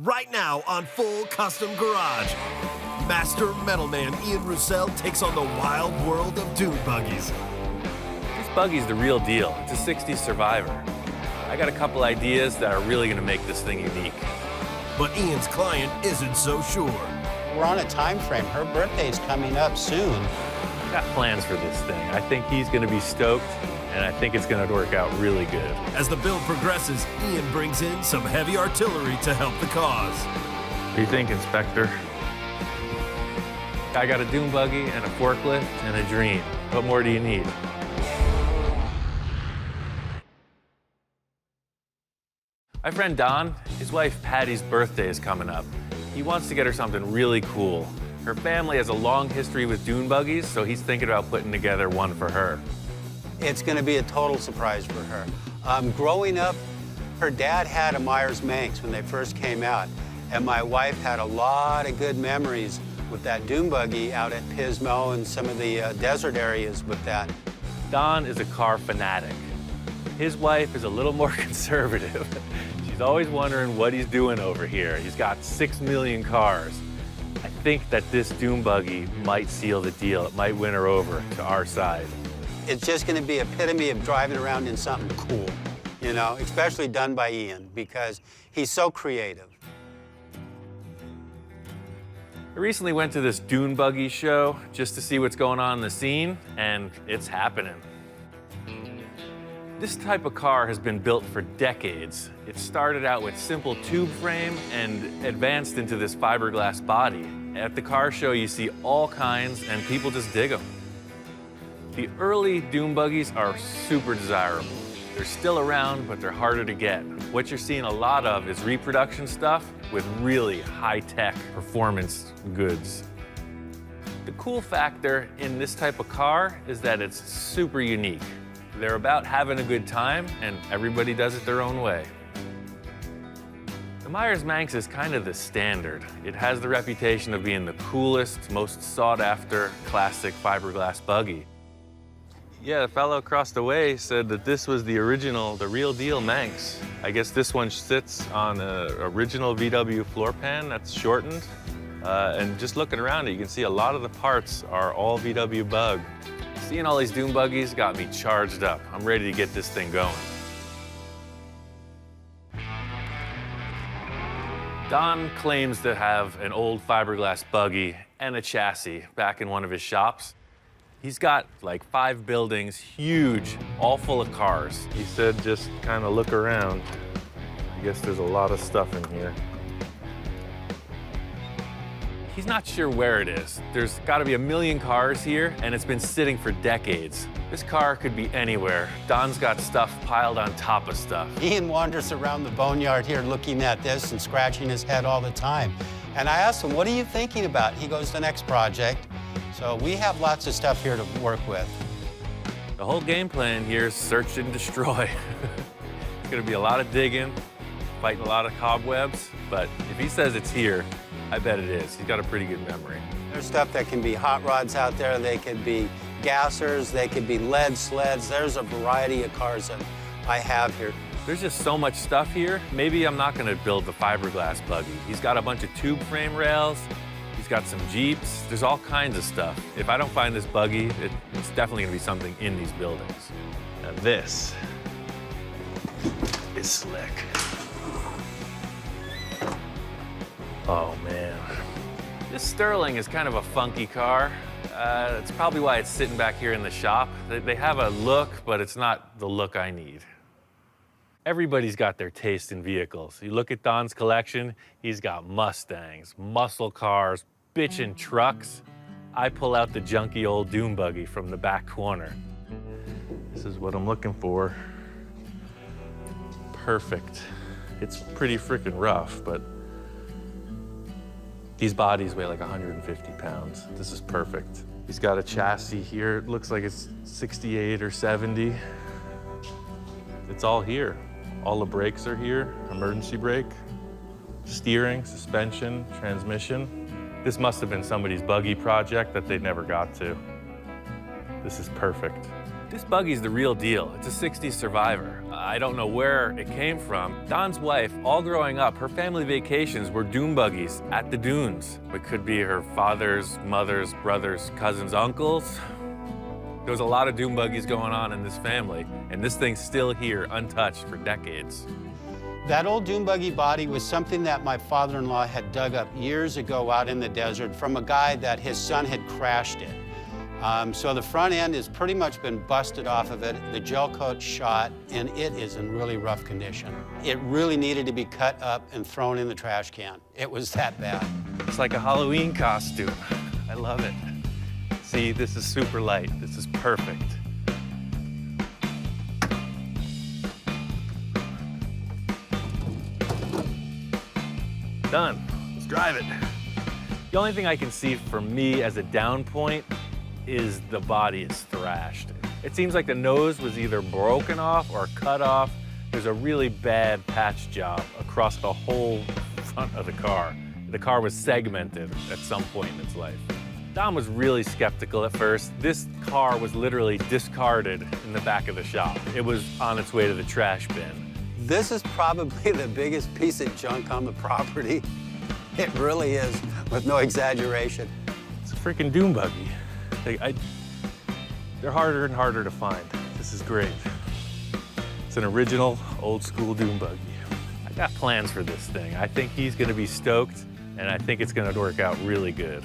Right now on Full Custom Garage, Master Metalman Ian Roussel takes on the wild world of dune buggies. This buggy's the real deal. It's a 60s Survivor. I got a couple ideas that are really gonna make this thing unique. But Ian's client isn't so sure. We're on a time frame. Her birthday's coming up soon. Got plans for this thing. I think he's gonna be stoked, and I think it's gonna work out really good. As the build progresses, Ian brings in some heavy artillery to help the cause. What do you think, Inspector? I got a dune buggy and a forklift and a dream. What more do you need? My friend Don, his wife Patty's birthday is coming up. He wants to get her something really cool. Her family has a long history with dune buggies, so he's thinking about putting together one for her. It's going to be a total surprise for her. Growing up, her dad had a Myers-Manx when they first came out, and my wife had a lot of good memories with that dune buggy out at Pismo and some of the desert areas with that. Don is a car fanatic. His wife is a little more conservative. She's always wondering what he's doing over here. He's got 6 million cars. I think that this dune buggy might seal the deal. It might win her over to our side. It's just going to be epitome of driving around in something cool, you know, especially done by Ian, because he's so creative. I recently went to this dune buggy show just to see what's going on in the scene, and it's happening. This type of car has been built for decades. It started out with simple tube frame and advanced into this fiberglass body. At the car show, you see all kinds, and people just dig them. The early dune buggies are super desirable. They're still around, but they're harder to get. What you're seeing a lot of is reproduction stuff with really high-tech performance goods. The cool factor in this type of car is that it's super unique. They're about having a good time, and everybody does it their own way. The Myers-Manx is kind of the standard. It has the reputation of being the coolest, most sought-after classic fiberglass buggy. Yeah, the fellow across the way said that this was the original, the real deal Manx. I guess this one sits on an original VW floor pan that's shortened. And just looking around it, you can see a lot of the parts are all VW Bug. Seeing all these dune buggies got me charged up. I'm ready to get this thing going. Don claims to have an old fiberglass buggy and a chassis back in one of his shops. He's got like 5 buildings, huge, all full of cars. He said just kind of look around. I guess there's a lot of stuff in here. He's not sure where it is. There's got to be 1 million cars here, and it's been sitting for decades. This car could be anywhere. Don's got stuff piled on top of stuff. Ian wanders around the Boneyard here looking at this and scratching his head all the time. And I asked him, what are you thinking about? He goes, the next project. So we have lots of stuff here to work with. The whole game plan here is search and destroy. It's gonna be a lot of digging, fighting a lot of cobwebs, but if he says it's here, I bet it is. He's got a pretty good memory. There's stuff that can be hot rods out there. They could be gassers. They could be lead sleds. There's a variety of cars that I have here. There's just so much stuff here. Maybe I'm not gonna build the fiberglass buggy. He's got a bunch of tube frame rails. He's got some Jeeps. There's all kinds of stuff. If I don't find this buggy, it's definitely gonna be something in these buildings. Now this is slick. Oh man. This Sterling is kind of a funky car. It's probably why it's sitting back here in the shop. They have a look, but it's not the look I need. Everybody's got their taste in vehicles. You look at Don's collection, he's got Mustangs, muscle cars, bitchin' trucks. I pull out the junky old dune buggy from the back corner. This is what I'm looking for. Perfect. It's pretty freaking rough, but these bodies weigh like 150 pounds. This is perfect. He's got a chassis here. It looks like it's 68 or 70. It's all here. All the brakes are here, emergency brake, steering, suspension, transmission. This must have been somebody's buggy project that they never got to. This is perfect. This buggy's the real deal. It's a 60s Survivor. I don't know where it came from. Don's wife, all growing up, her family vacations were dune buggies at the dunes. It could be her father's, mother's, brother's, cousin's, uncles. There was a lot of dune buggies going on in this family, and this thing's still here, untouched for decades. That old dune buggy body was something that my father-in-law had dug up years ago out in the desert from a guy that his son had crashed it. So the front end has pretty much been busted off of it, the gel coat shot, and it is in really rough condition. It really needed to be cut up and thrown in the trash can. It was that bad. It's like a Halloween costume. I love it. See, this is super light. This is perfect. Done. Let's drive it. The only thing I can see for me as a down point is the body is thrashed. It seems like the nose was either broken off or cut off. There's a really bad patch job across the whole front of the car. The car was segmented at some point in its life. Don was really skeptical at first. This car was literally discarded in the back of the shop. It was on its way to the trash bin. This is probably the biggest piece of junk on the property. It really is, with no exaggeration. It's a freaking dune buggy. They're harder and harder to find. This is great. It's an original, old school dune buggy. I got plans for this thing. I think he's gonna be stoked, and I think it's gonna work out really good.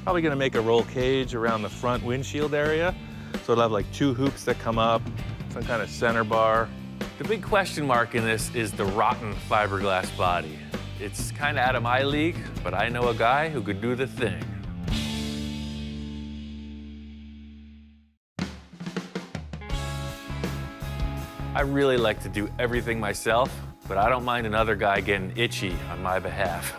Probably gonna make a roll cage around the front windshield area. So it'll have like 2 hoops that come up, some kind of center bar. The big question mark in this is the rotten fiberglass body. It's kind of out of my league, but I know a guy who could do the thing. I really like to do everything myself, but I don't mind another guy getting itchy on my behalf.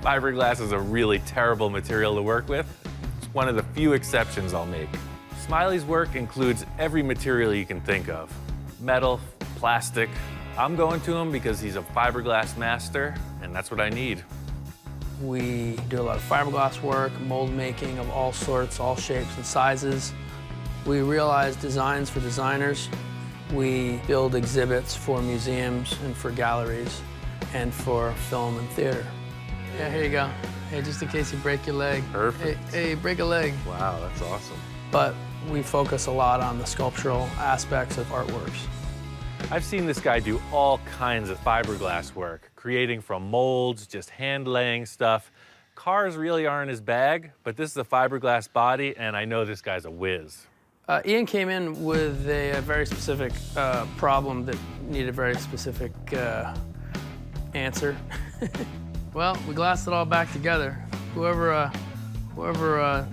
Fiberglass is a really terrible material to work with. It's one of the few exceptions I'll make. Smiley's work includes every material you can think of. Metal, plastic. I'm going to him because he's a fiberglass master, and that's what I need. We do a lot of fiberglass work, mold making of all sorts, all shapes and sizes. We realize designs for designers. We build exhibits for museums and for galleries and for film and theater. Yeah, here you go. Hey, just in case you break your leg. Perfect. Hey, break a leg. Wow, that's awesome. But we focus a lot on the sculptural aspects of artworks. I've seen this guy do all kinds of fiberglass work, creating from molds, just hand laying stuff. Cars really aren't his bag, but this is a fiberglass body, and I know this guy's a whiz. Ian came in with a very specific problem that needed a very specific answer. Well, we glassed it all back together. Whoever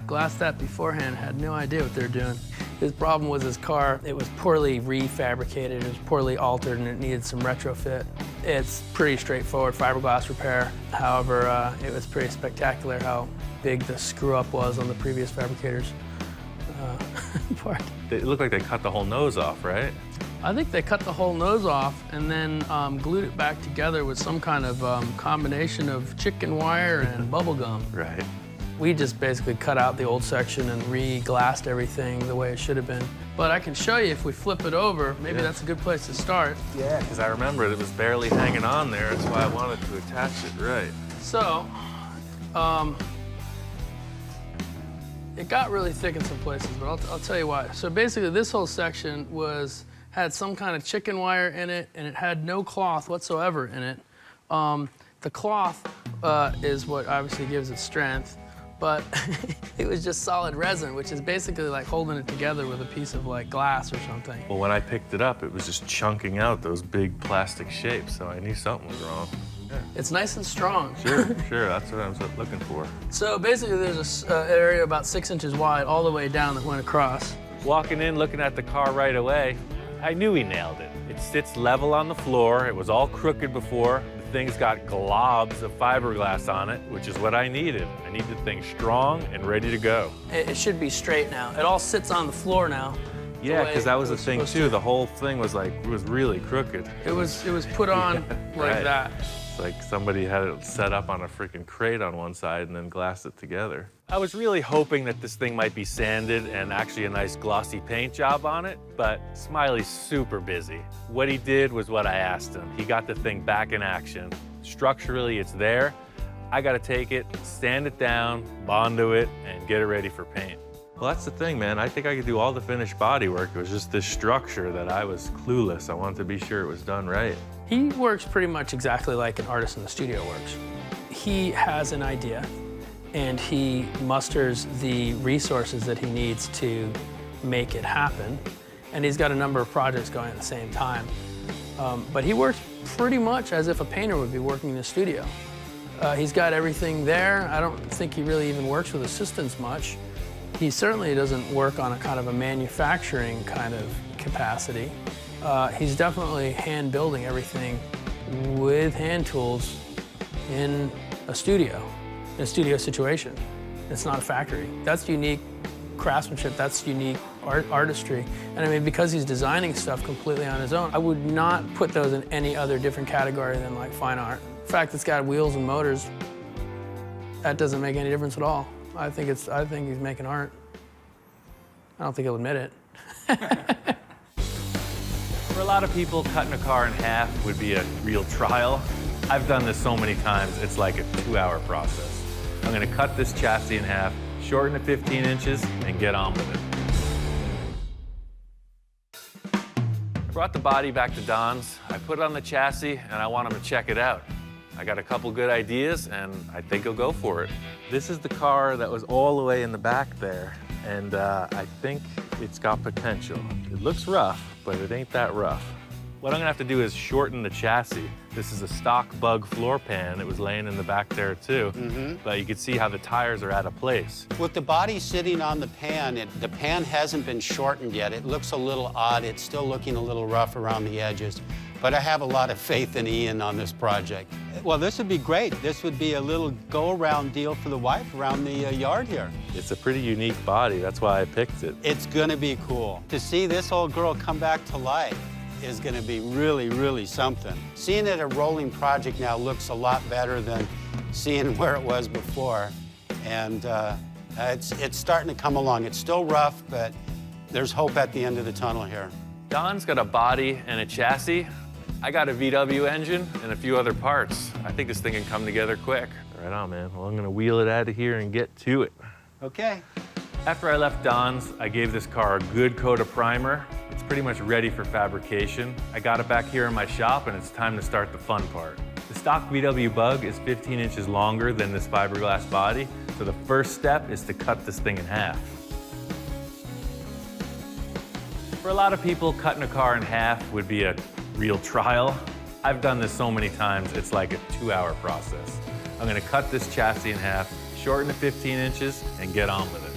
glassed that beforehand had no idea what they were doing. His problem was his car. It was poorly refabricated, it was poorly altered, and it needed some retrofit. It's pretty straightforward fiberglass repair. However, it was pretty spectacular how big the screw-up was on the previous fabricators. Part. It looked like they cut the whole nose off, right? I think they cut the whole nose off and then glued it back together with some kind of combination of chicken wire and bubble gum. Right. We just basically cut out the old section and re-glassed everything the way it should have been. But I can show you if we flip it over, maybe that's a good place to start. Yeah, because I remember it was barely hanging on there. That's why I wanted to attach it, right. So, it got really thick in some places, but I'll tell you why. So basically this whole section had some kind of chicken wire in it, and it had no cloth whatsoever in it. The cloth is what obviously gives it strength, but it was just solid resin, which is basically like holding it together with a piece of like glass or something. Well, when I picked it up, it was just chunking out those big plastic shapes, so I knew something was wrong. Yeah. It's nice and strong. Sure, that's what I was looking for. So basically there's an area about 6 inches wide all the way down that went across. Walking in, looking at the car right away, I knew he nailed it. It sits level on the floor. It was all crooked before. The thing's got globs of fiberglass on it, which is what I needed. I need the thing strong and ready to go. It should be straight now. It all sits on the floor now. Yeah, because that was the thing too. The whole thing was really crooked. It was put on like right. that. It's like somebody had it set up on a freaking crate on one side and then glassed it together. I was really hoping that this thing might be sanded and actually a nice glossy paint job on it, but Smiley's super busy. What he did was what I asked him. He got the thing back in action. Structurally, it's there. I gotta take it, sand it down, bond to it, and get it ready for paint. Well, that's the thing, man. I think I could do all the finished bodywork. It was just this structure that I was clueless. I wanted to be sure it was done right. He works pretty much exactly like an artist in the studio works. He has an idea, and he musters the resources that he needs to make it happen. And he's got a number of projects going at the same time. But he works pretty much as if a painter would be working in the studio. He's got everything there. I don't think he really even works with assistants much. He certainly doesn't work on a kind of a manufacturing kind of capacity. He's definitely hand building everything with hand tools in a studio situation. It's not a factory. That's unique craftsmanship, that's unique artistry. And I mean, because he's designing stuff completely on his own, I would not put those in any other different category than like fine art. The fact it's got wheels and motors, that doesn't make any difference at all. I think he's making art. I don't think he'll admit it. For a lot of people, cutting a car in half would be a real trial. I've done this so many times, it's like a 2-hour process. I'm gonna cut this chassis in half, shorten it 15 inches, and get on with it. I brought the body back to Don's. I put it on the chassis, and I want him to check it out. I got a couple good ideas, and I think he'll go for it. This is the car that was all the way in the back there, and I think it's got potential. It looks rough, but it ain't that rough. What I'm gonna have to do is shorten the chassis. This is a stock Bug floor pan. It was laying in the back there too, but you can see how the tires are out of place. With the body sitting on the pan, the pan hasn't been shortened yet. It looks a little odd. It's still looking a little rough around the edges, but I have a lot of faith in Ian on this project. Well, this would be great. This would be a little go-around deal for the wife around the yard here. It's a pretty unique body. That's why I picked it. It's gonna be cool. To see this old girl come back to life is gonna be really, really something. Seeing it a rolling project now looks a lot better than seeing where it was before. And it's starting to come along. It's still rough, but there's hope at the end of the tunnel here. Don's got a body and a chassis. I got a VW engine and a few other parts. I think this thing can come together quick. Right on, man. Well, I'm gonna wheel it out of here and get to it. Okay. After I left Don's, I gave this car a good coat of primer. It's pretty much ready for fabrication. I got it back here in my shop, and it's time to start the fun part. The stock VW Bug is 15 inches longer than this fiberglass body, so the first step is to cut this thing in half. For a lot of people, cutting a car in half would be a real trial. I've done this so many times, it's like a 2-hour process. I'm gonna cut this chassis in half, shorten it 15 inches, and get on with it.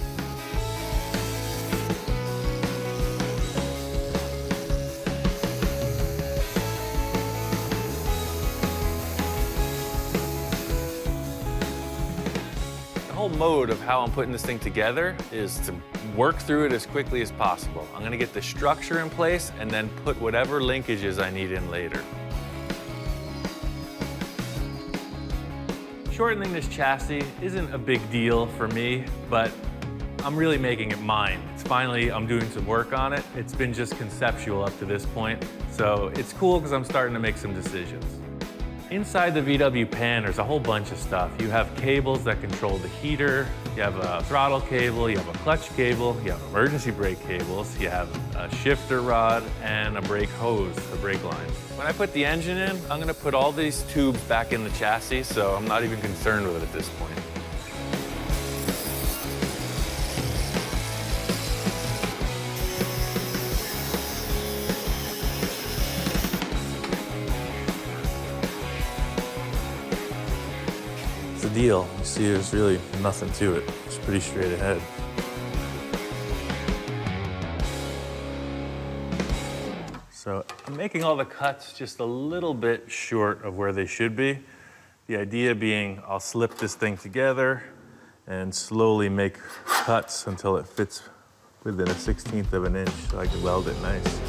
The whole mode of how I'm putting this thing together is to work through it as quickly as possible. I'm gonna get the structure in place and then put whatever linkages I need in later. Shortening this chassis isn't a big deal for me, but I'm really making it mine. It's finally, I'm doing some work on it. It's been just conceptual up to this point, so it's cool because I'm starting to make some decisions. Inside the VW pan, there's a whole bunch of stuff. You have cables that control the heater, you have a throttle cable, you have a clutch cable, you have emergency brake cables, you have a shifter rod, and a brake hose, the brake line. When I put the engine in, I'm gonna put all these tubes back in the chassis, so I'm not even concerned with it at this point. Deal. You see, there's really nothing to it. It's pretty straight ahead. So I'm making all the cuts just a little bit short of where they should be. The idea being I'll slip this thing together and slowly make cuts until it fits within a 1/16 of an inch so I can weld it nice.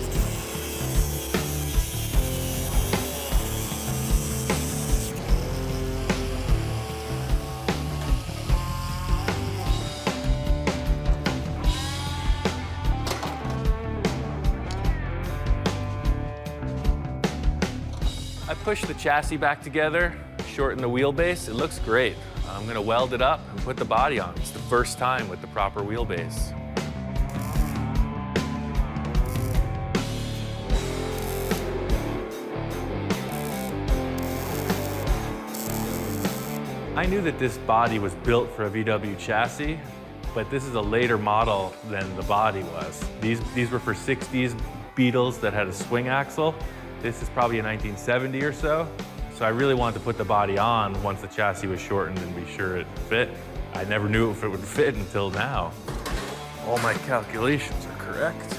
push the chassis back together, shorten the wheelbase, it looks great. I'm gonna weld it up and put the body on. It's the first time with the proper wheelbase. I knew that this body was built for a VW chassis, but this is a later model than the body was. These were for 60s Beetles that had a swing axle. This is probably a 1970 or so. So I really wanted to put the body on once the chassis was shortened and be sure it fit. I never knew if it would fit until now. All my calculations are correct.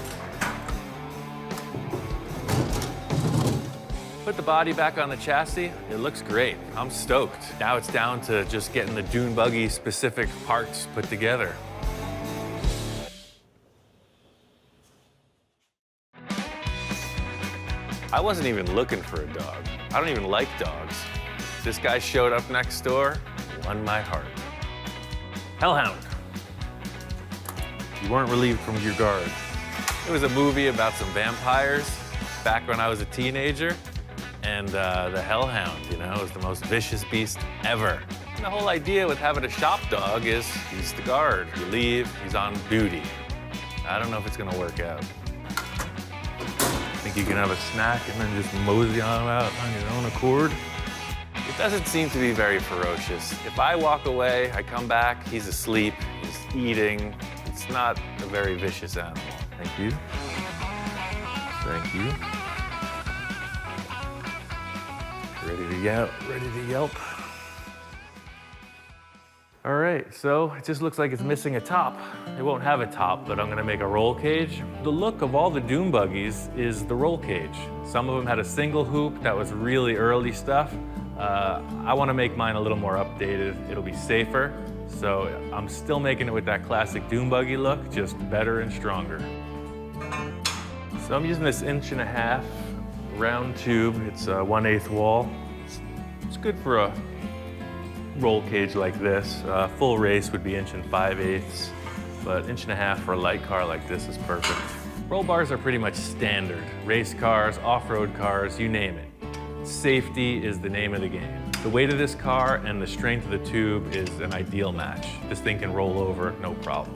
Put the body back on the chassis, it looks great. I'm stoked. Now it's down to just getting the Dune Buggy specific parts put together. I wasn't even looking for a dog. I don't even like dogs. This guy showed up next door, won my heart. Hellhound. You weren't relieved from your guard. It was a movie about some vampires back when I was a teenager. And the Hellhound, you know, is the most vicious beast ever. And the whole idea with having a shop dog is he's the guard. You leave, he's on duty. I don't know if it's gonna work out. Think you can have a snack and then just mosey on out on your own accord? It doesn't seem to be very ferocious. If I walk away, I come back, he's asleep, he's eating. It's not a very vicious animal. Thank you. Thank you. Ready to yelp. All right, so it just looks like it's missing a top. It won't have a top, but I'm gonna make a roll cage. The look of all the Dune Buggies is the roll cage. Some of them had a single hoop, that was really early stuff. I wanna make mine a little more updated. It'll be safer, so I'm still making it with that classic Dune Buggy look, just better and stronger. So I'm using this 1.5 inch round tube. It's a 1/8 wall. It's good for a roll cage like this. Full race would be 1 5/8 inches, but 1.5 inch for a light car like this is perfect. Roll bars are pretty much standard. Race cars, off-road cars, you name it. Safety is the name of the game. The weight of this car and the strength of the tube is an ideal match. This thing can roll over, no problem.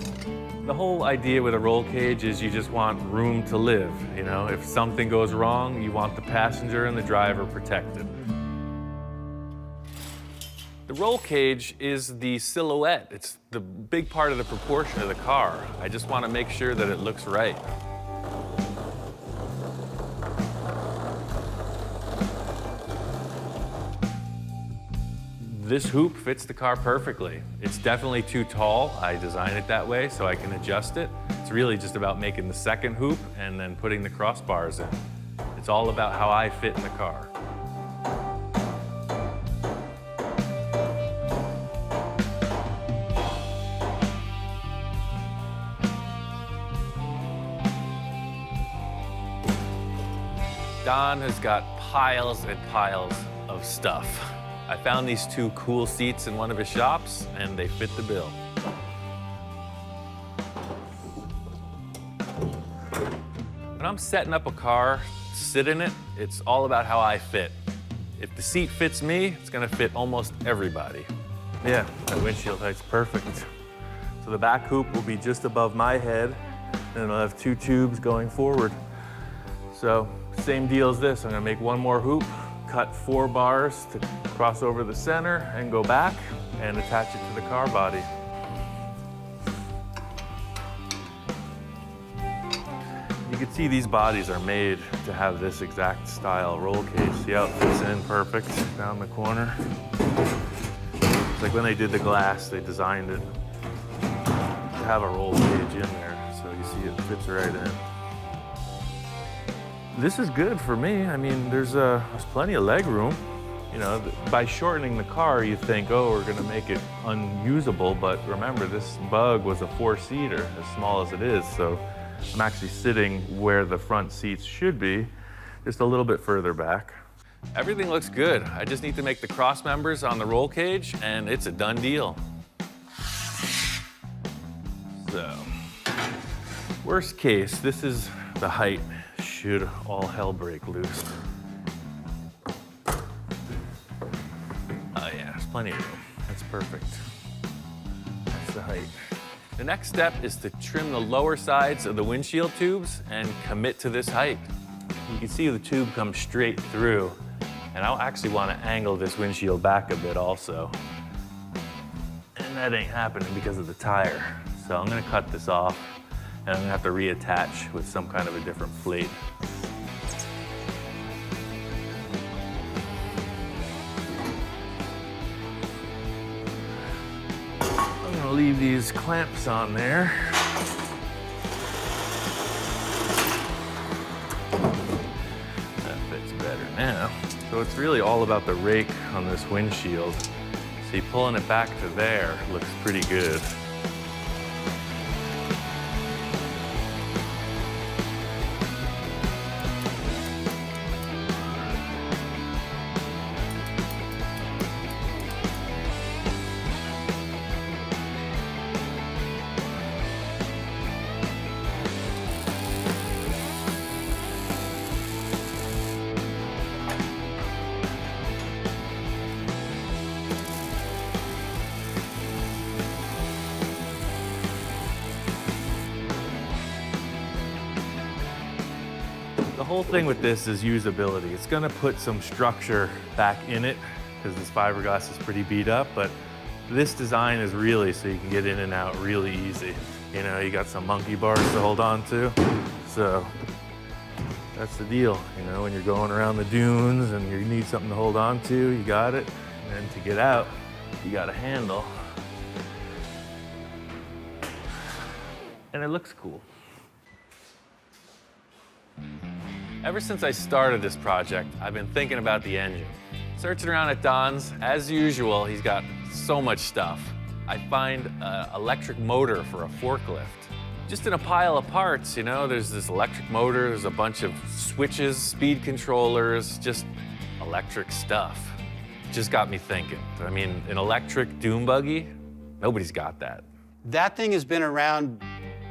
The whole idea with a roll cage is you just want room to live. You know, if something goes wrong, you want the passenger and the driver protected. The roll cage is the silhouette. It's the big part of the proportion of the car. I just want to make sure that it looks right. This hoop fits the car perfectly. It's definitely too tall. I designed it that way so I can adjust it. It's really just about making the second hoop and then putting the crossbars in. It's all about how I fit in the car. Don has got piles and piles of stuff. I found these 2 cool seats in one of his shops, and they fit the bill. When I'm setting up a car, sit in it, it's all about how I fit. If the seat fits me, it's gonna fit almost everybody. Yeah, that windshield height's perfect. So the back hoop will be just above my head, and I'll have 2 tubes going forward. So, same deal as this. I'm gonna make 1 more hoop, cut 4 bars to cross over the center and go back and attach it to the car body. You can see these bodies are made to have this exact style roll cage. See how it fits in perfect down the corner? It's like when they did the glass, they designed it to have a roll cage in there. So you see it fits right in. This is good for me. I mean, there's plenty of leg room. You know, by shortening the car, you think, oh, we're gonna make it unusable, but remember, this Bug was a 4-seater, as small as it is, so I'm actually sitting where the front seats should be, just a little bit further back. Everything looks good. I just need to make the cross members on the roll cage, and it's a done deal. So, worst case, this is the height should all hell break loose. plenty of room. That's perfect. That's the height. The next step is to trim the lower sides of the windshield tubes and commit to this height. You can see the tube comes straight through, and I'll actually want to angle this windshield back a bit also. And that ain't happening because of the tire. So I'm gonna cut this off, and I'm gonna have to reattach with some kind of a different plate. I'm gonna leave these clamps on there. That fits better now. So it's really all about the rake on this windshield. See, pulling it back to there looks pretty good. The whole thing with this is usability. It's gonna put some structure back in it because this fiberglass is pretty beat up, but this design is really so you can get in and out really easy. You know, you got some monkey bars to hold on to. So that's the deal. You know, when you're going around the dunes and you need something to hold on to, you got it. And then to get out, you got a handle. And it looks cool. Ever since I started this project, I've been thinking about the engine. Searching around at Don's, as usual, he's got so much stuff. I find an electric motor for a forklift. Just in a pile of parts, you know, there's this electric motor, there's a bunch of switches, speed controllers, just electric stuff. Just got me thinking. I mean, an electric dune buggy, nobody's got that. That thing has been around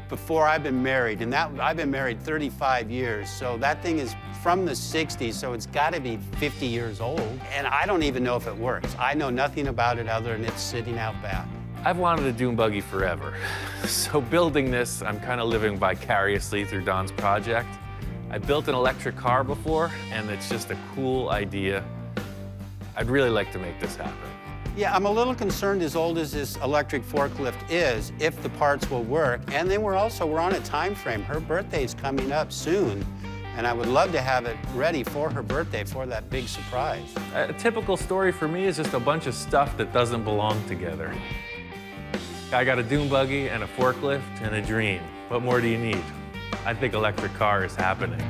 before I've been married, and I've been married 35 years, so that thing is from the 60s, so it's gotta be 50 years old, and I don't even know if it works. I know nothing about it other than it's sitting out back. I've wanted a dune buggy forever, so building this, I'm kind of living vicariously through Don's project. I built an electric car before, and it's just a cool idea. I'd really like to make this happen. Yeah, I'm a little concerned, as old as this electric forklift is, if the parts will work. And then we're on a time frame. Her birthday's coming up soon, and I would love to have it ready for her birthday, for that big surprise. A typical story for me is just a bunch of stuff that doesn't belong together. I got a dune buggy and a forklift and a dream. What more do you need? I think electric car is happening.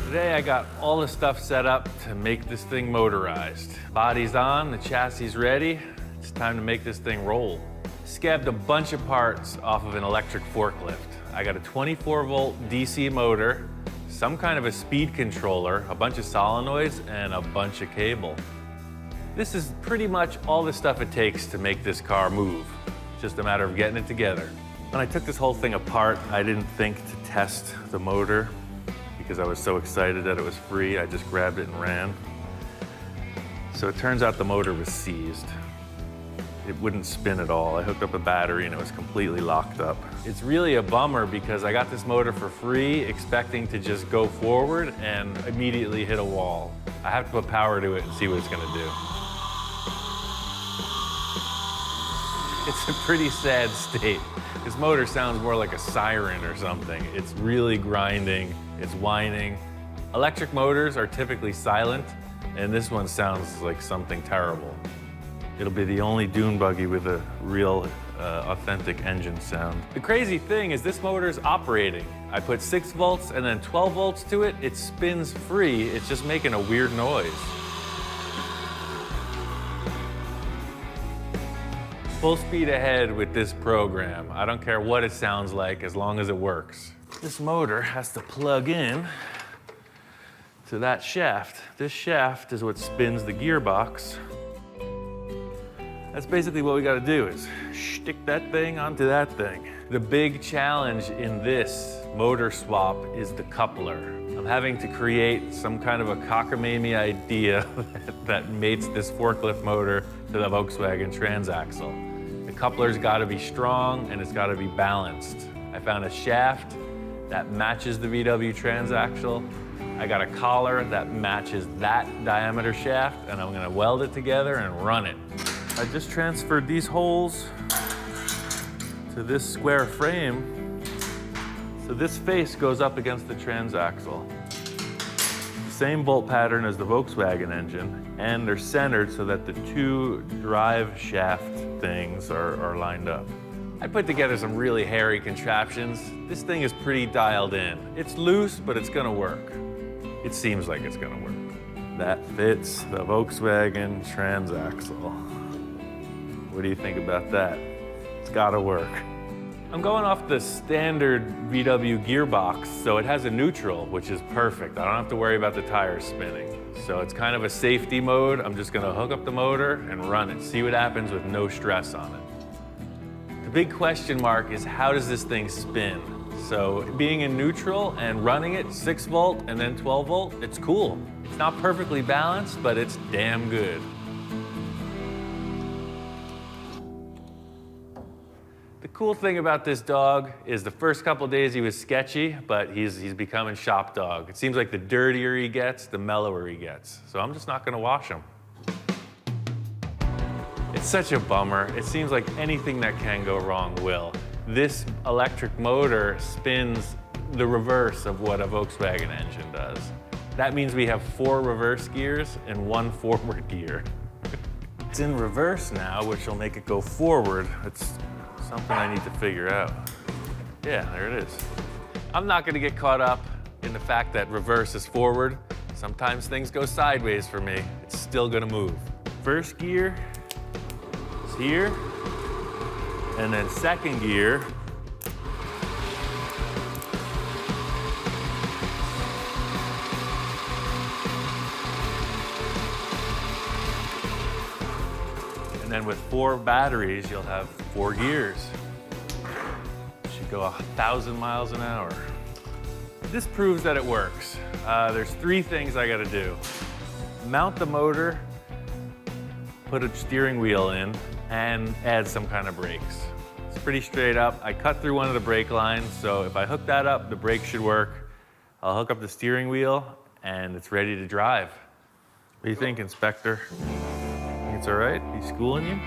Today I got all the stuff set up to make this thing motorized. Body's on, the chassis is ready. It's time to make this thing roll. Scabbed a bunch of parts off of an electric forklift. I got a 24-volt DC motor, some kind of a speed controller, a bunch of solenoids, and a bunch of cable. This is pretty much all the stuff it takes to make this car move. It's just a matter of getting it together. When I took this whole thing apart, I didn't think to test the motor, because I was so excited that it was free, I just grabbed it and ran. So it turns out the motor was seized. It wouldn't spin at all. I hooked up a battery and it was completely locked up. It's really a bummer because I got this motor for free, expecting to just go forward and immediately hit a wall. I have to put power to it and see what it's gonna do. It's a pretty sad state. This motor sounds more like a siren or something. It's really grinding. It's whining. Electric motors are typically silent, and this one sounds like something terrible. It'll be the only dune buggy with a real, authentic engine sound. The crazy thing is this motor is operating. I put 6 volts and then 12 volts to it. It spins free. It's just making a weird noise. Full speed ahead with this program. I don't care what it sounds like as long as it works. This motor has to plug in to that shaft. This shaft is what spins the gearbox. That's basically what we gotta do is stick that thing onto that thing. The big challenge in this motor swap is the coupler. I'm I'm having to create some kind of a cockamamie idea that mates this forklift motor to the Volkswagen transaxle. The coupler's gotta be strong and it's gotta be balanced. I found a shaft that matches the VW transaxle. I got a collar that matches that diameter shaft, and I'm gonna weld it together and run it. I just transferred these holes to this square frame. So this face goes up against the transaxle. The same bolt pattern as the Volkswagen engine, and they're centered so that the two drive shaft things are lined up. I put together some really hairy contraptions. This thing is pretty dialed in. It's loose, but it's gonna work. It seems like it's gonna work. That fits the Volkswagen transaxle. What do you think about that? It's gotta work. I'm going off the standard VW gearbox, so it has a neutral, which is perfect. I don't have to worry about the tires spinning. So it's kind of a safety mode. I'm just gonna hook up the motor and run it, see what happens with no stress on it. The big question mark is, how does this thing spin? So being in neutral and running it 6 volt and then 12 volt, it's cool. It's not perfectly balanced, but it's damn good. The cool thing about this dog is the first couple days he was sketchy, but he's becoming shop dog. It seems like the dirtier he gets, the mellower he gets. So I'm just not gonna wash him. It's such a bummer. It seems like anything that can go wrong will. This electric motor spins the reverse of what a Volkswagen engine does. That means we have 4 reverse gears and 1 forward gear. It's in reverse now, which will make it go forward. It's something I need to figure out. Yeah, there it is. I'm not gonna get caught up in the fact that reverse is forward. Sometimes things go sideways for me. It's still gonna move. First gear is here, and then second gear and then with 4 batteries, you'll have 4 gears. Should go 1,000 miles an hour. This proves that it works. There's 3 things I gotta do. Mount the motor, put a steering wheel in, and add some kind of brakes. It's pretty straight up. I cut through one of the brake lines, so if I hook that up, the brake should work. I'll hook up the steering wheel, and it's ready to drive. What do you think, Inspector? Think it's all right? He's schooling you?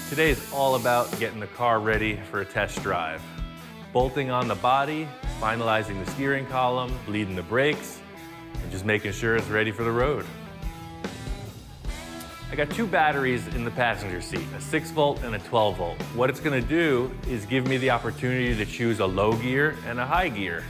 Today is all about getting the car ready for a test drive. Bolting on the body, finalizing the steering column, bleeding the brakes, and just making sure it's ready for the road. I got 2 batteries in the passenger seat, a 6 volt and a 12 volt. What it's gonna do is give me the opportunity to choose a low gear and a high gear.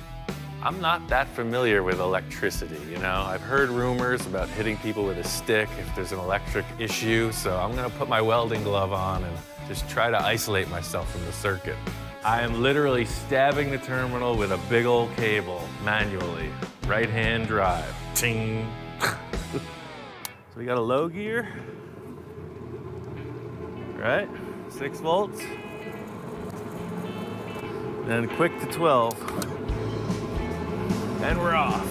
I'm not that familiar with electricity, you know? I've heard rumors about hitting people with a stick if there's an electric issue, so I'm gonna put my welding glove on and just try to isolate myself from the circuit. I am literally stabbing the terminal with a big old cable, manually. Right-hand drive, ting. So we got a low gear, right? 6 volts. Then quick to 12. And we're off.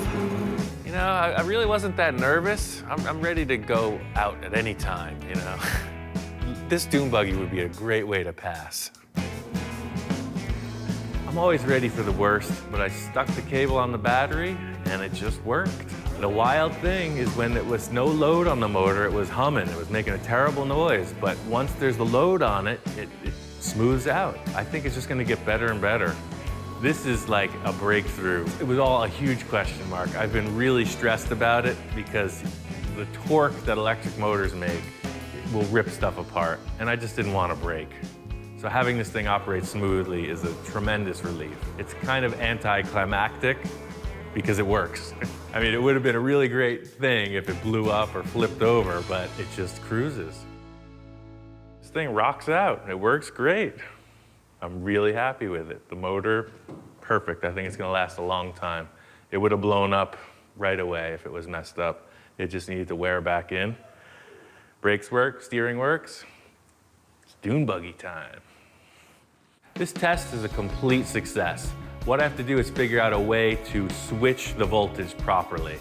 You know, I really wasn't that nervous. I'm ready to go out at any time, you know. This dune buggy would be a great way to pass. I'm always ready for the worst, but I stuck the cable on the battery and it just worked. The wild thing is when it was no load on the motor, it was humming, it was making a terrible noise, but once there's the load on it, it smooths out. I think it's just gonna get better and better. This is like a breakthrough. It was all a huge question mark. I've been really stressed about it because the torque that electric motors make will rip stuff apart, and I just didn't want to break. So having this thing operate smoothly is a tremendous relief. It's kind of anticlimactic because it works. I mean, it would have been a really great thing if it blew up or flipped over, but it just cruises. This thing rocks out. It works great. I'm really happy with it. The motor, perfect. I think it's gonna last a long time. It would have blown up right away if it was messed up. It just needed to wear back in. Brakes work, steering works. It's dune buggy time. This test is a complete success. What I have to do is figure out a way to switch the voltage properly.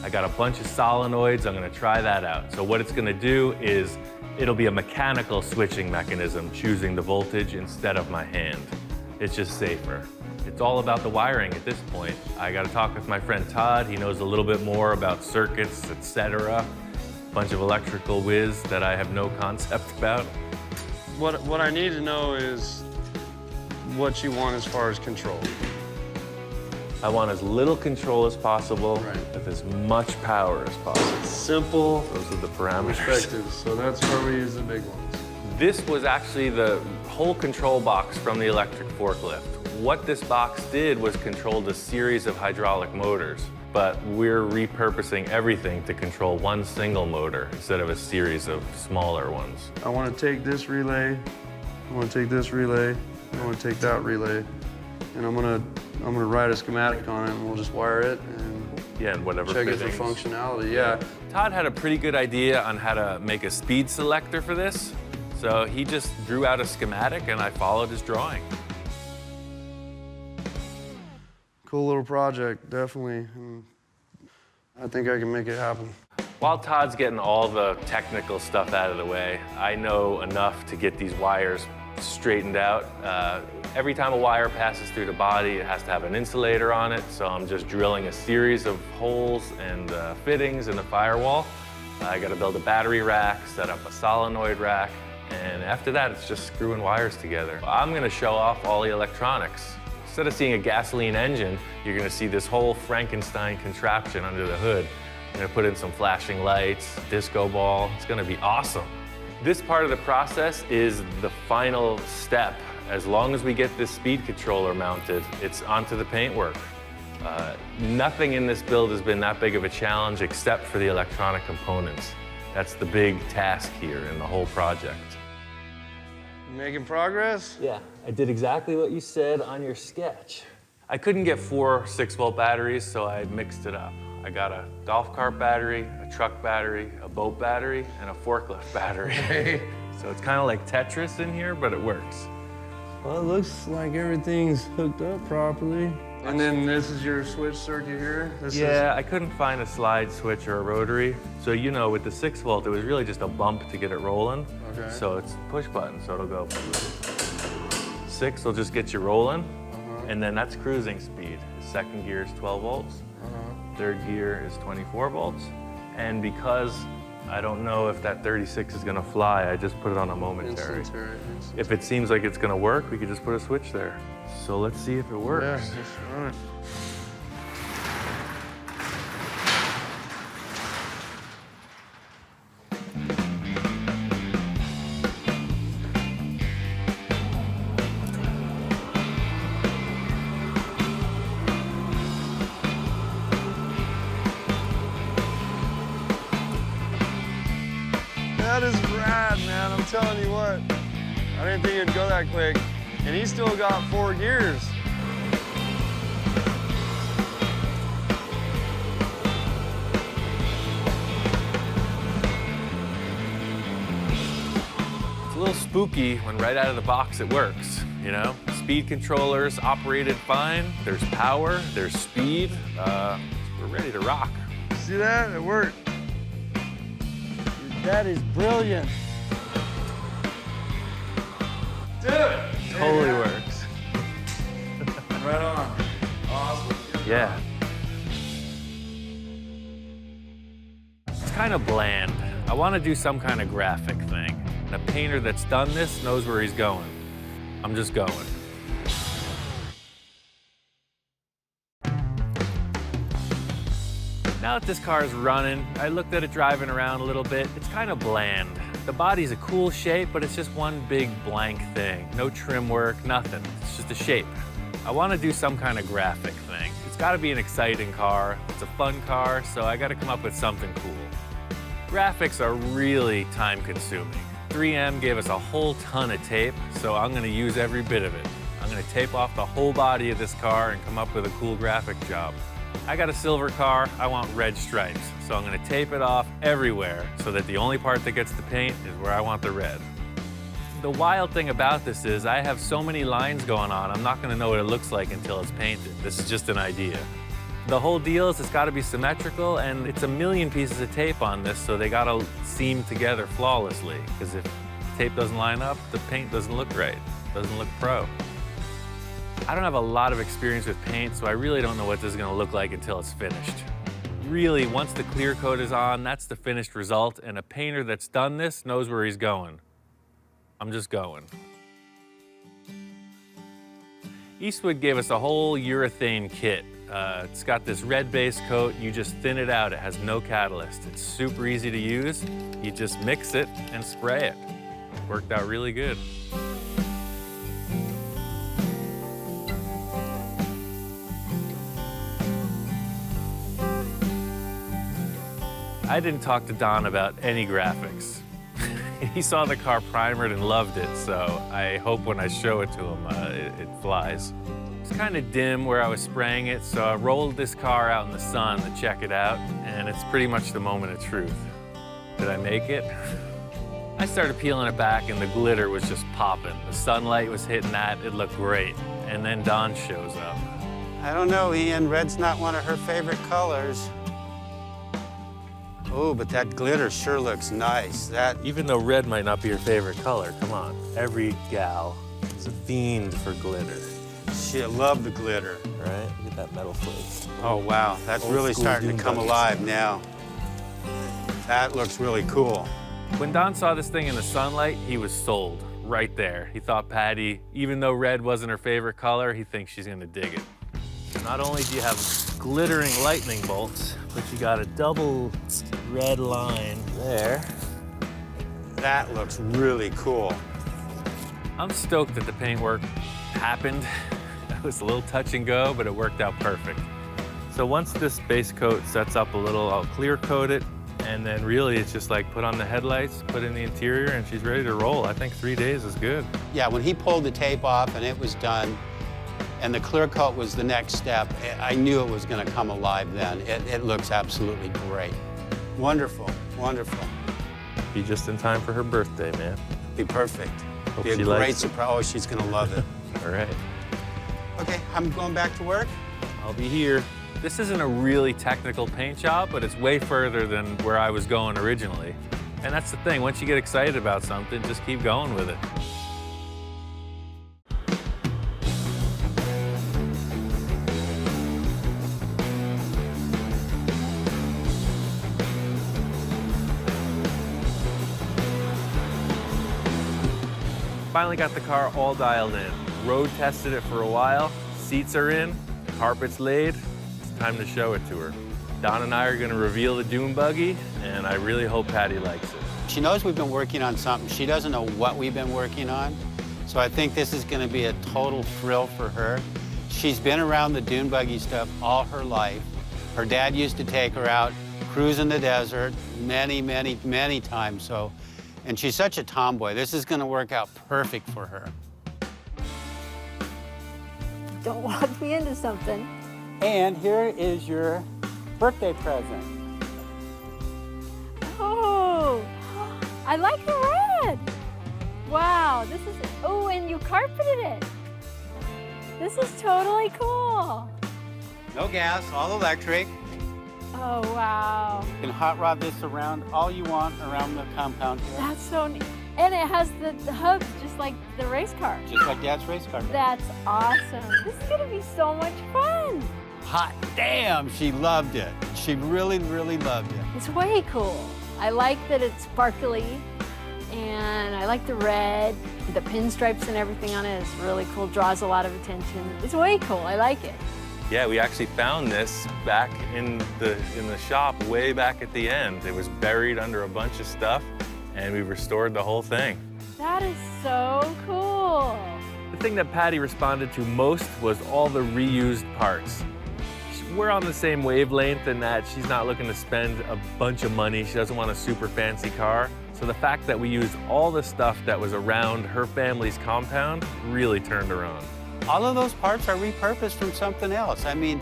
I got a bunch of solenoids, I'm gonna try that out. So what it's gonna do is, it'll be a mechanical switching mechanism, choosing the voltage instead of my hand. It's just safer. It's all about the wiring at this point. I gotta talk with my friend Todd. He knows a little bit more about circuits, etc. Bunch of electrical whiz that I have no concept about. What I need to know is what you want as far as control. I want as little control as possible, Right. with as much power as possible. Simple Those are the parameters. perspectives, so that's where we use the big ones. This was actually the whole control box from the electric forklift. What this box did was controlled a series of hydraulic motors, but we're repurposing everything to control one single motor instead of a series of smaller ones. I want to take this relay, I want to take this relay, I want to take that relay, and I'm gonna write a schematic on it, and we'll just wire it and Yeah, and whatever check it for fittings. functionality. Yeah. Todd had a pretty good idea on how to make a speed selector for this, so he just drew out a schematic and I followed his drawing. Cool little project, definitely. And I think I can make it happen. While Todd's getting all the technical stuff out of the way, I know enough to get these wires straightened out. Every time a wire passes through the body, it has to have an insulator on it, so I'm just drilling a series of holes and fittings in the firewall. I gotta build a battery rack, set up a solenoid rack, and after that, it's just screwing wires together. I'm gonna show off all the electronics. Instead of seeing a gasoline engine, you're gonna see this whole Frankenstein contraption under the hood. I'm gonna put in some flashing lights, disco ball. It's gonna be awesome. This part of the process is the final step. As long as we get this speed controller mounted, it's onto the paintwork. Nothing in this build has been that big of a challenge except for the electronic components. That's the big task here in the whole project. Making progress? Yeah, I did exactly what you said on your sketch. I couldn't get 4 6-volt batteries, so I mixed it up. I got a golf cart battery, a truck battery, a boat battery, and a forklift battery. So it's kind of like Tetris in here, but it works. Well, it looks like everything's hooked up properly. And then this is your switch circuit here? Yeah, I couldn't find a slide switch or a rotary. So, you know, with the 6-volt, it was really just a bump to get it rolling. Okay. So it's push button, so it'll go. 6 will just get you rolling, and then that's cruising speed. Second gear is 12 volts. Third gear is 24 volts. And because I don't know if that 36 is gonna fly, I just put it on a momentary. Instantary. If it seems like it's gonna work, we could just put a switch there. So let's see if it Yeah, works. that's right. That is rad, man. I'm telling you what. I didn't think it'd go that quick. And he's still got 4 gears. It's a little spooky when right out of the box it works, you know? Speed controllers operated fine, there's power, there's speed. We're ready to rock. See that? It worked. That is brilliant. Dude! Totally works. Right on. Awesome. Yeah. It's kind of bland. I want to do some kind of graphic thing. The painter that's done this knows where he's going. I'm just going. Now that this car is running, I looked at it driving around a little bit. It's kind of bland. The body's a cool shape, but it's just one big blank thing. No trim work, nothing. It's just a shape. I want to do some kind of graphic thing. It's got to be an exciting car. It's a fun car, so I got to come up with something cool. Graphics are really time-consuming. 3M gave us a whole ton of tape, so I'm going to use every bit of it. I'm going to tape off the whole body of this car and come up with a cool graphic job. I got a silver car, I want red stripes, so I'm gonna tape it off everywhere so that the only part that gets the paint is where I want the red. The wild thing about this is I have so many lines going on, I'm not gonna know what it looks like until it's painted. This is just an idea. The whole deal is it's gotta be symmetrical, and it's a million pieces of tape on this, so they gotta seam together flawlessly, because if tape doesn't line up, the paint doesn't look right, doesn't look pro. I don't have a lot of experience with paint, so I really don't know what this is gonna look like until it's finished. Really, once the clear coat is on, that's the finished result, and a painter that's done this knows where he's going. I'm just going. Eastwood gave us a whole urethane kit. It's got this red base coat. You just thin it out. It has no catalyst. It's super easy to use. You just mix it and spray it. Worked out really good. I didn't talk to Don about any graphics. He saw the car primered and loved it, so I hope when I show it to him, it flies. It's kind of dim where I was spraying it, so I rolled this car out in the sun to check it out, and it's pretty much the moment of truth. Did I make it? I started peeling it back, and the glitter was just popping. The sunlight was hitting that, it looked great. And then Dawn shows up. I don't know, Ian. Red's not one of her favorite colors. Oh, but that glitter sure looks nice. Even though red might not be your favorite color, come on. Every gal is a fiend for glitter. Shit, love the glitter. Right? Look at that metal flakes. Oh, wow. That's Old really school starting Dune to come Buggies. alive now. That looks really cool. When Don saw this thing in the sunlight, he was sold right there. He thought Patty, even though red wasn't her favorite color, he thinks she's gonna dig it. Not only do you have glittering lightning bolts, but you got a double red line there. That looks really cool. I'm stoked that the paintwork happened. It was a little touch and go, but it worked out perfect. So once this base coat sets up a little, I'll clear coat it, and then really it's just like put on the headlights, put in the interior, and she's ready to roll. I think 3 days is good. Yeah, when he pulled the tape off and it was done, and the clear coat was the next step, I knew it was gonna come alive then. It looks absolutely great. Wonderful, wonderful. Be just in time for her birthday, man. Be perfect. Hope Be a she great likes it. surprise. Oh, she's gonna love it. All right. Okay, I'm going back to work. I'll be here. This isn't a really technical paint job, but it's way further than where I was going originally. And that's the thing, once you get excited about something, just keep going with it. Finally got the car all dialed in. Road tested it for a while, seats are in, carpet's laid. It's time to show it to her. Don and I are gonna reveal the Dune Buggy, and I really hope Patty likes it. She knows we've been working on something. She doesn't know what we've been working on. So I think this is gonna be a total thrill for her. She's been around the Dune Buggy stuff all her life. Her dad used to take her out, cruise in the desert many, many, many times. And she's such a tomboy. This is gonna work out perfect for her. Don't walk me into something. And here is your birthday present. Oh, I like the red. Wow, this is, oh, and you carpeted it. This is totally cool. No gas, all electric. Oh, wow. You can hot rod this around all you want around the compound here. That's so neat. And it has the hubs just like the race car. Just like Dad's race car. That's awesome. This is gonna be so much fun. Hot damn, she loved it. She really, really loved it. It's way cool. I like that it's sparkly, and I like the red. The pinstripes and everything on it is really cool, draws a lot of attention. It's way cool, I like it. Yeah, we actually found this back in the shop way back at the end. It was buried under a bunch of stuff, and we restored the whole thing. That is so cool. The thing that Patty responded to most was all the reused parts. We're on the same wavelength in that she's not looking to spend a bunch of money. She doesn't want a super fancy car. So the fact that we used all the stuff that was around her family's compound really turned her on. All of those parts are repurposed from something else. I mean,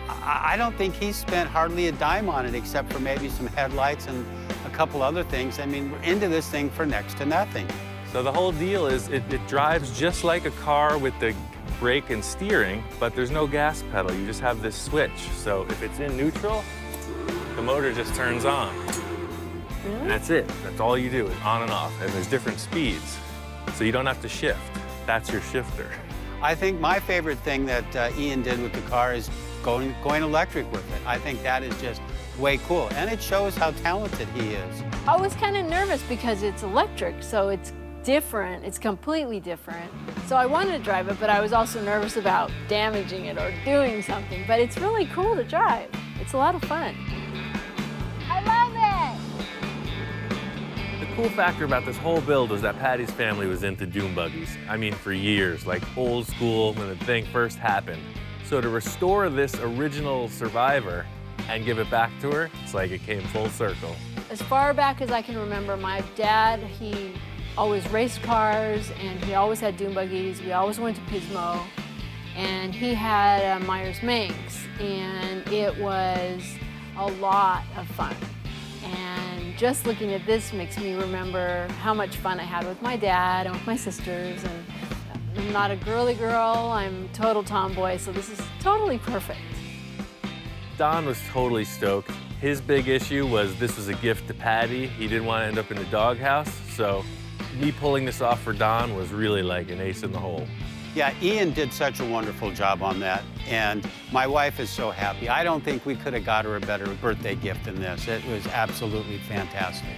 I don't think he spent hardly a dime on it except for maybe some headlights and a couple other things. I mean, we're into this thing for next to nothing. So the whole deal is it drives just like a car with the brake and steering, but there's no gas pedal. You just have this switch. So if it's in neutral, the motor just turns on. Really? And that's it. That's all you do, is on and off. And there's different speeds, so you don't have to shift. That's your shifter. I think my favorite thing that Ian did with the car is going electric with it. I think that is just way cool, and it shows how talented he is. I was kind of nervous because it's electric, so it's different. It's completely different. So I wanted to drive it, but I was also nervous about damaging it or doing something. But it's really cool to drive. It's a lot of fun. I love it! The cool factor about this whole build was that Patty's family was into dune buggies. I mean, for years, like old school when the thing first happened. So to restore this original Survivor and give it back to her, it's like it came full circle. As far back as I can remember, my dad, he always raced cars, and he always had dune buggies. We always went to Pismo, and he had a Myers-Manx, and it was a lot of fun. And just looking at this makes me remember how much fun I had with my dad and with my sisters. And I'm not a girly girl, I'm total tomboy, so this is totally perfect. Don was totally stoked. His big issue was this was a gift to Patty. He didn't want to end up in the doghouse, so me pulling this off for Don was really like an ace in the hole. Yeah, Ian did such a wonderful job on that, and my wife is so happy. I don't think we could have got her a better birthday gift than this. It was absolutely fantastic.